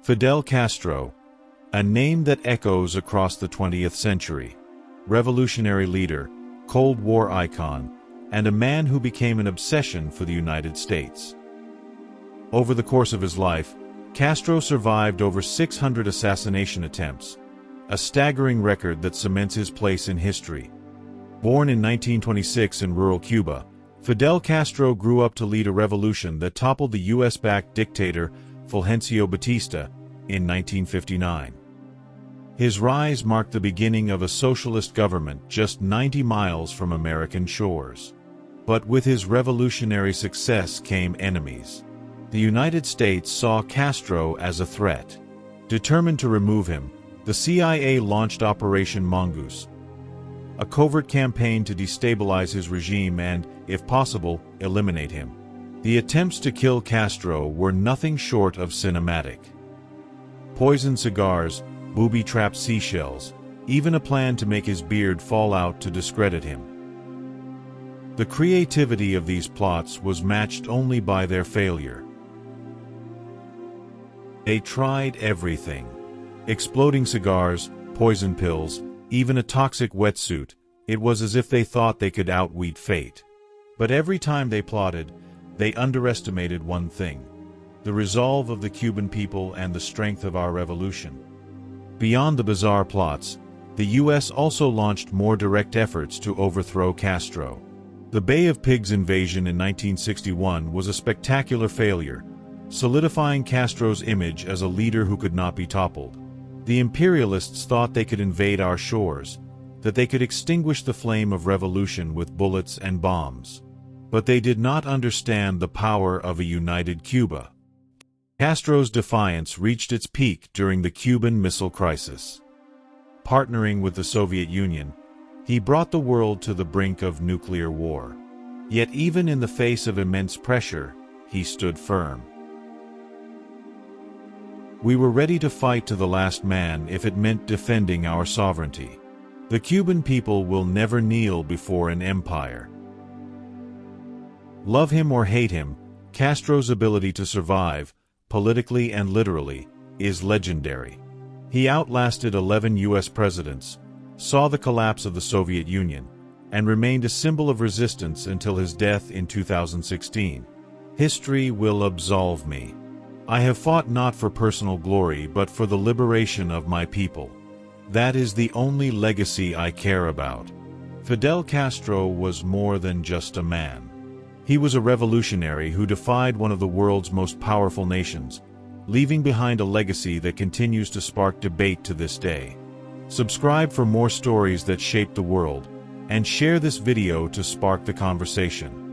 Fidel Castro, a name that echoes across the 20th century. Revolutionary leader, Cold War icon, and a man who became an obsession for the United States. Over the course of his life, Castro survived over 600 assassination attempts, a staggering record that cements his place in history. Born in 1926 in rural Cuba, Fidel Castro grew up to lead a revolution that toppled the US-backed dictator Fulgencio Batista in 1959. His rise marked the beginning of a socialist government just 90 miles from American shores. But with his revolutionary success came enemies. The United States saw Castro as a threat. Determined to remove him, the CIA launched Operation Mongoose, a covert campaign to destabilize his regime and, if possible, eliminate him. The attempts to kill Castro were nothing short of cinematic. Poisoned cigars, booby-trapped seashells, even a plan to make his beard fall out to discredit him. The creativity of these plots was matched only by their failure. They tried everything. Exploding cigars, poison pills, even a toxic wetsuit. It was as if they thought they could outwit fate. But every time they plotted, they underestimated one thing: the resolve of the Cuban people and the strength of our revolution. Beyond the bizarre plots, the U.S. also launched more direct efforts to overthrow Castro. The Bay of Pigs invasion in 1961 was a spectacular failure, solidifying Castro's image as a leader who could not be toppled. The imperialists thought they could invade our shores, that they could extinguish the flame of revolution with bullets and bombs. But they did not understand the power of a united Cuba. Castro's defiance reached its peak during the Cuban Missile Crisis. Partnering with the Soviet Union, he brought the world to the brink of nuclear war. Yet even in the face of immense pressure, he stood firm. We were ready to fight to the last man if it meant defending our sovereignty. The Cuban people will never kneel before an empire. Love him or hate him, Castro's ability to survive, politically and literally, is legendary. He outlasted 11 U.S. presidents, saw the collapse of the Soviet Union, and remained a symbol of resistance until his death in 2016. History will absolve me. I have fought not for personal glory but for the liberation of my people. That is the only legacy I care about. Fidel Castro was more than just a man. He was a revolutionary who defied one of the world's most powerful nations, leaving behind a legacy that continues to spark debate to this day. Subscribe for more stories that shaped the world, and share this video to spark the conversation.